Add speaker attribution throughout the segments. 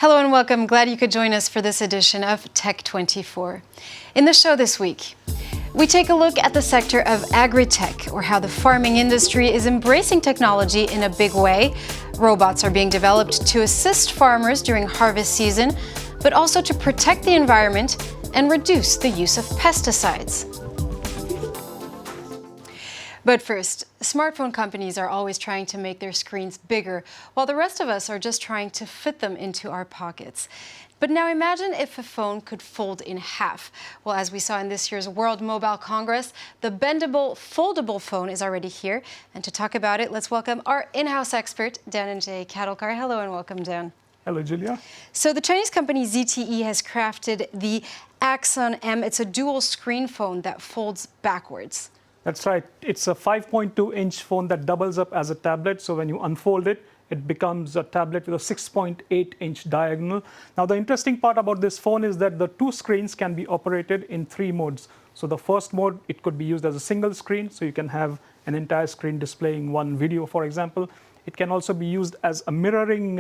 Speaker 1: Hello and welcome. Glad you could join us for this edition of Tech 24. In the show this week, we take a look at the sector of Agritech, or how the farming industry is embracing technology in a big way. Robots are being developed to assist farmers during harvest season, but also to protect the environment and reduce the use of pesticides. But first, smartphone companies are always trying to make their screens bigger, while the rest of us are just trying to fit them into our pockets. But now imagine if a phone could fold in half. Well, as we saw in this year's World Mobile Congress, the bendable, foldable phone is already here. And to talk about it, let's welcome our in-house expert, Dan and Jay Kadolkar. Hello and welcome, Dan.
Speaker 2: Hello, Julia.
Speaker 1: So the Chinese company ZTE has crafted the Axon M. It's a dual screen phone that folds backwards.
Speaker 2: That's right. It's a 5.2-inch phone that doubles up as a tablet. So when you unfold it, it becomes a tablet with a 6.8-inch diagonal. Now, the interesting part about this phone is that the two screens can be operated in 3 modes. So the first mode, it could be used as a single screen. So you can have an entire screen displaying one video, for example. It can also be used as a mirroring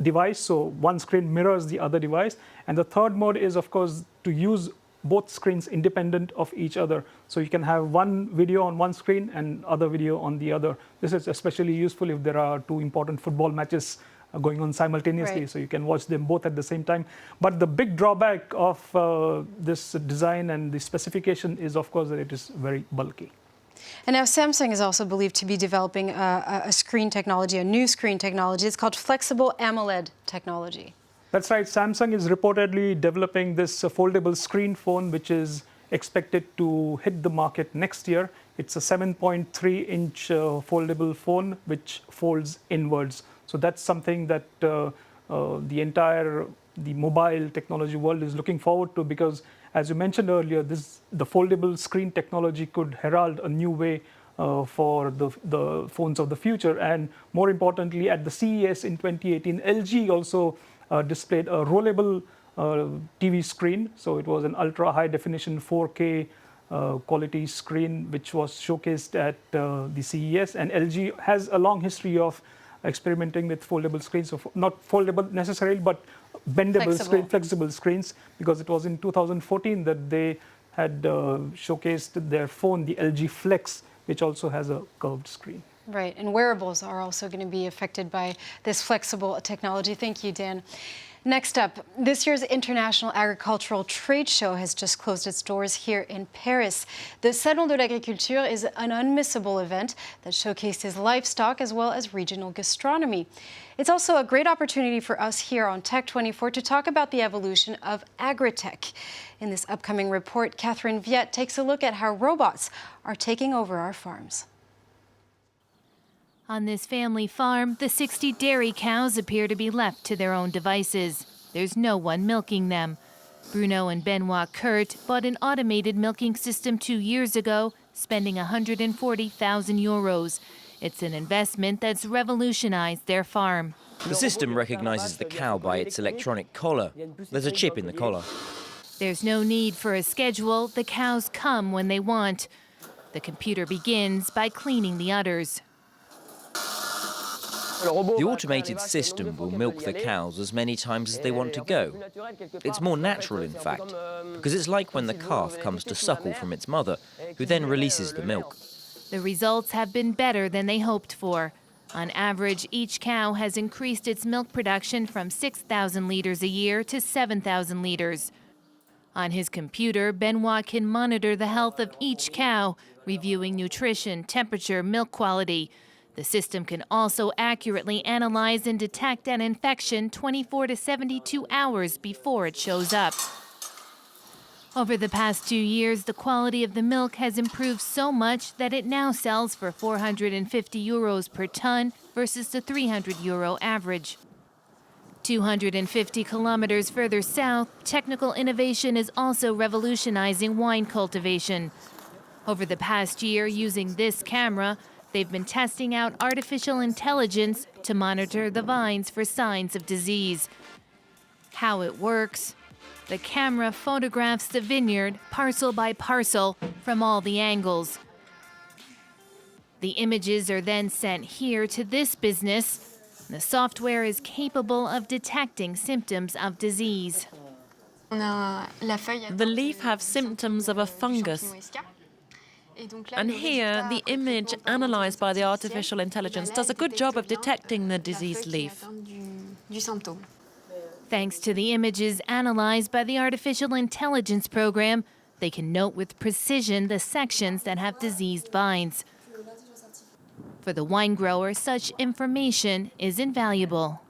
Speaker 2: device. So one screen mirrors the other device. And the third mode is, of course, to use both screens independent of each other. So you can have one video on one screen and other video on the other. This is especially useful if there are 2 important football matches going on simultaneously, right. So you can watch them both at the same time. But the big drawback of this design and the specification is, of course, that it is very bulky.
Speaker 1: And now Samsung is also believed to be developing a screen technology, a new screen technology. It's called flexible AMOLED technology.
Speaker 2: That's right. Samsung is reportedly developing this foldable screen phone, which is expected to hit the market next year. It's a 7.3-inch foldable phone, which folds inwards. So that's something that the mobile technology world is looking forward to, because, as you mentioned earlier, the foldable screen technology could herald a new way for the phones of the future. And more importantly, at the CES in 2018, LG also displayed a rollable TV screen. So it was an ultra high definition 4K quality screen, which was showcased at the CES. And LG has a long history of experimenting with foldable screens, so not foldable necessarily, but bendable flexible screens, because it was in 2014 that they had showcased their phone, the LG Flex, which also has a curved screen.
Speaker 1: Right, and wearables are also going to be affected by this flexible technology. Thank you, Dan. Next up, this year's International Agricultural Trade Show has just closed its doors here in Paris. The Salon de l'Agriculture is an unmissable event that showcases livestock as well as regional gastronomy. It's also a great opportunity for us here on Tech 24 to talk about the evolution of Agritech. In this upcoming report, Catherine Viette takes a look at how robots are taking over our farms.
Speaker 3: On this family farm, the 60 dairy cows appear to be left to their own devices. There's no one milking them. Bruno and Benoit Kurt bought an automated milking system 2 years ago, spending 140,000 euros. It's an investment that's revolutionized their farm.
Speaker 4: The system recognizes the cow by its electronic collar. There's a chip in the collar.
Speaker 3: There's no need for a schedule. The cows come when they want. The computer begins by cleaning the udders.
Speaker 4: The automated system will milk the cows as many times as they want to go. It's more natural, in fact, because it's like when the calf comes to suckle from its mother, who then releases the milk.
Speaker 3: The results have been better than they hoped for. On average, each cow has increased its milk production from 6,000 liters a year to 7,000 liters. On his computer, Benoit can monitor the health of each cow, reviewing nutrition, temperature, milk quality. The system can also accurately analyze and detect an infection 24 to 72 hours before it shows up. Over the past 2 years, the quality of the milk has improved so much that it now sells for 450 euros per ton versus the 300 euro average. 250 kilometers further south, technical innovation is also revolutionizing wine cultivation. Over the past year, using this camera, they've been testing out artificial intelligence to monitor the vines for signs of disease. How it works: the camera photographs the vineyard parcel by parcel from all the angles. The images are then sent here to this business, The software is capable of detecting symptoms of disease.
Speaker 5: The leaf have symptoms of a fungus. And here, the image analyzed by the artificial intelligence does a good job of detecting the diseased leaf.
Speaker 3: Thanks to the images analyzed by the artificial intelligence program, they can note with precision the sections that have diseased vines. For the wine grower, such information is invaluable.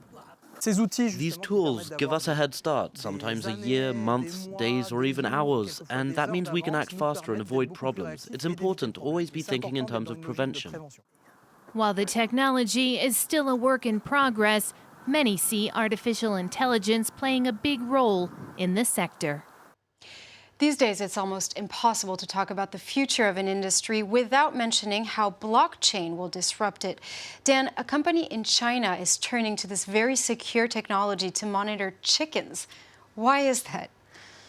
Speaker 6: These tools give us a head start, sometimes a year, months, days, or even hours, and that means we can act faster and avoid problems. It's important to always be thinking in terms of prevention.
Speaker 3: While the technology is still a work in progress, many see artificial intelligence playing a big role in the sector.
Speaker 1: These days, it's almost impossible to talk about the future of an industry without mentioning how blockchain will disrupt it. Dan, a company in China is turning to this very secure technology to monitor chickens. Why is that?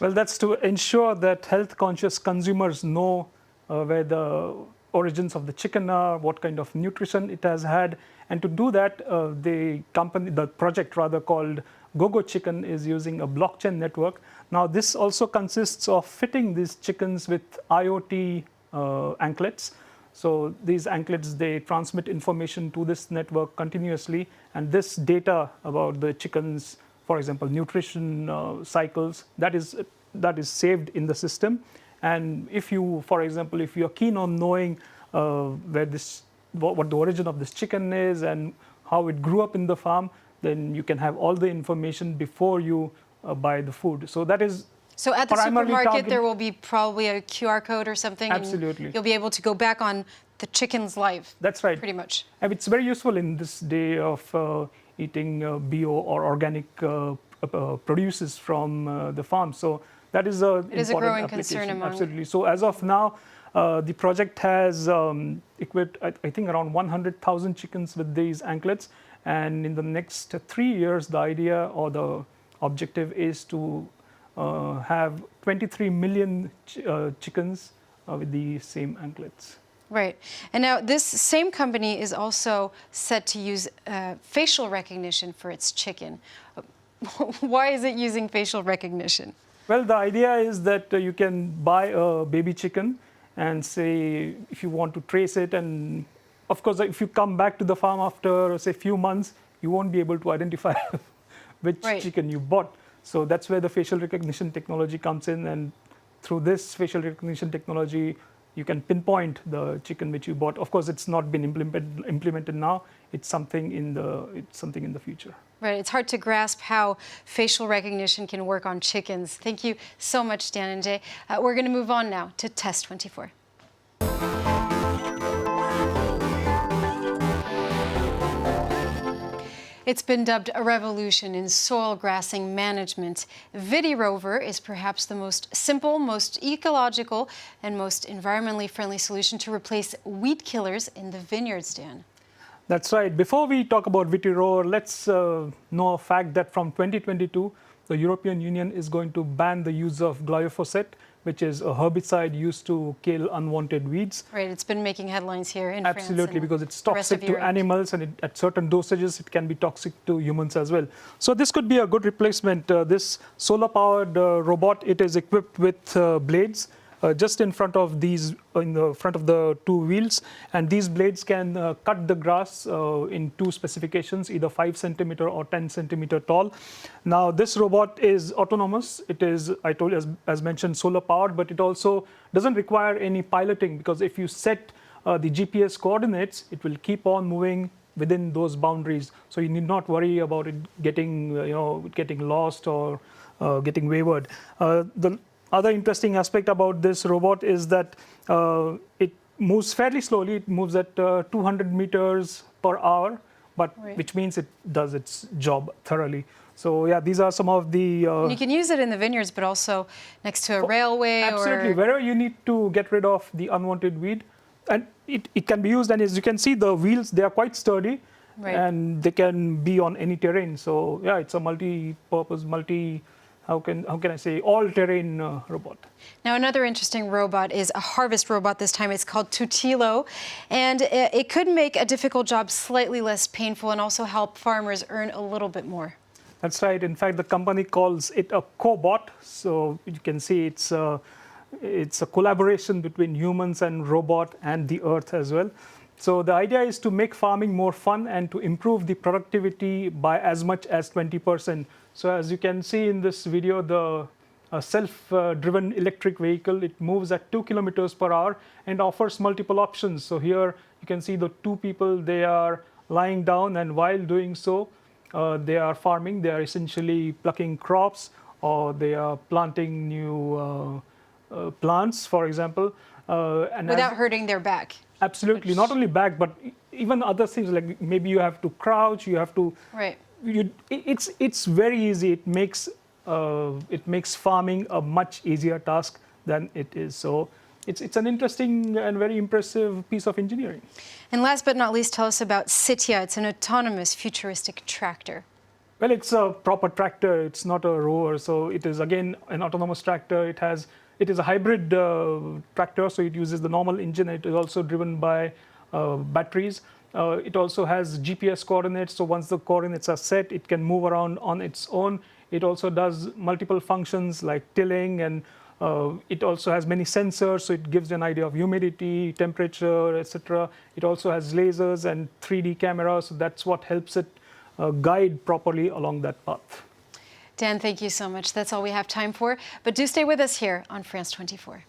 Speaker 2: Well, that's to ensure that health-conscious consumers know where the origins of the chicken are, what kind of nutrition it has had. And to do that, the project called Gogo Chicken is using a blockchain network. Now, this also consists of fitting these chickens with IoT anklets. So these anklets, they transmit information to this network continuously. And this data about the chickens, for example, nutrition cycles, that is saved in the system. And if you, for example, if you're keen on knowing what the origin of this chicken is and how it grew up in the farm, then you can have all the information before you buy the food. So that is
Speaker 1: so at the supermarket, there will be probably a QR code or something.
Speaker 2: Absolutely.
Speaker 1: And you'll be able to go back on the chicken's life.
Speaker 2: That's right.
Speaker 1: Pretty much.
Speaker 2: And it's very useful in this day of eating bio or organic produces from the farm. So that is an
Speaker 1: it is a growing concern among.
Speaker 2: Absolutely. So as of now, the project has equipped, I think, around 100,000 chickens with these anklets. And in the next 3 years, the idea or the objective is to have 23 million chickens with the same anklets.
Speaker 1: Right. And now this same company is also set to use facial recognition for its chicken. Why is it using facial recognition?
Speaker 2: Well, the idea is that you can buy a baby chicken and say if you want to trace it, and of course, if you come back to the farm after, say, a few months, you won't be able to identify which chicken you bought. So that's where the facial recognition technology comes in. And through this facial recognition technology, you can pinpoint the chicken which you bought. Of course, it's not been implemented now. It's something in the future.
Speaker 1: Right. It's hard to grasp how facial recognition can work on chickens. Thank you so much, Dan and Jay. We're going to move on now to Test 24. It's been dubbed a revolution in soil grassing management. Vitirover is perhaps the most simple, most ecological, and most environmentally friendly solution to replace weed killers in the vineyards, Dan.
Speaker 2: That's right. Before we talk about Vitirover, let's know a fact that from 2022, the European Union is going to ban the use of glyphosate, which is a herbicide used to kill unwanted weeds.
Speaker 1: Right, it's been making headlines here in
Speaker 2: Absolutely,
Speaker 1: France.
Speaker 2: because it's toxic to animals, and at certain dosages, it can be toxic to humans as well. So this could be a good replacement. This solar-powered robot, it is equipped with blades just in front of the two wheels, and these blades can cut the grass in two specifications, either 5 centimeter or 10 centimeter tall. Now this robot is autonomous. It is, I told you, as mentioned, solar powered, but it also doesn't require any piloting, because if you set the GPS coordinates, it will keep on moving within those boundaries. So you need not worry about it getting lost or getting wayward. The other interesting aspect about this robot is that it moves fairly slowly. It moves at 200 meters per hour, but which means it does its job thoroughly. So yeah, these are some of the...
Speaker 1: you can use it in the vineyards, but also next to a railway.
Speaker 2: Absolutely, wherever you need to get rid of the unwanted weed. And it can be used, and as you can see, the wheels, they are quite sturdy, and they can be on any terrain. So yeah, it's a multi-purpose, how can I say, all-terrain robot.
Speaker 1: Now, another interesting robot is a harvest robot this time. It's called Tutilo, and it could make a difficult job slightly less painful and also help farmers earn a little bit more.
Speaker 2: That's right. In fact, the company calls it a cobot. So you can see it's a collaboration between humans and robot and the earth as well. So the idea is to make farming more fun and to improve the productivity by as much as 20%. So as you can see in this video, the self-driven electric vehicle, it moves at 2 kilometers per hour and offers multiple options. So here you can see the two people, they are lying down, and while doing so, they are farming. They are essentially plucking crops, or they are planting new plants, for example. And
Speaker 1: without hurting their back.
Speaker 2: Absolutely, not only back, but even other things, like maybe you have to crouch, you have to.
Speaker 1: Right.
Speaker 2: It's very easy. It makes farming a much easier task than it is. So it's an interesting and very impressive piece of engineering.
Speaker 1: And last but not least, tell us about Sitia. It's an autonomous, futuristic tractor.
Speaker 2: Well, it's a proper tractor. It's not a rower. So it is, again, an autonomous tractor. It is a hybrid tractor, so it uses the normal engine. It is also driven by batteries. It also has GPS coordinates, so once the coordinates are set, it can move around on its own. It also does multiple functions like tilling, and it also has many sensors, so it gives you an idea of humidity, temperature, etc. It also has lasers and 3D cameras, so that's what helps it guide properly along that path.
Speaker 1: Dan, thank you so much. That's all we have time for, but do stay with us here on France 24.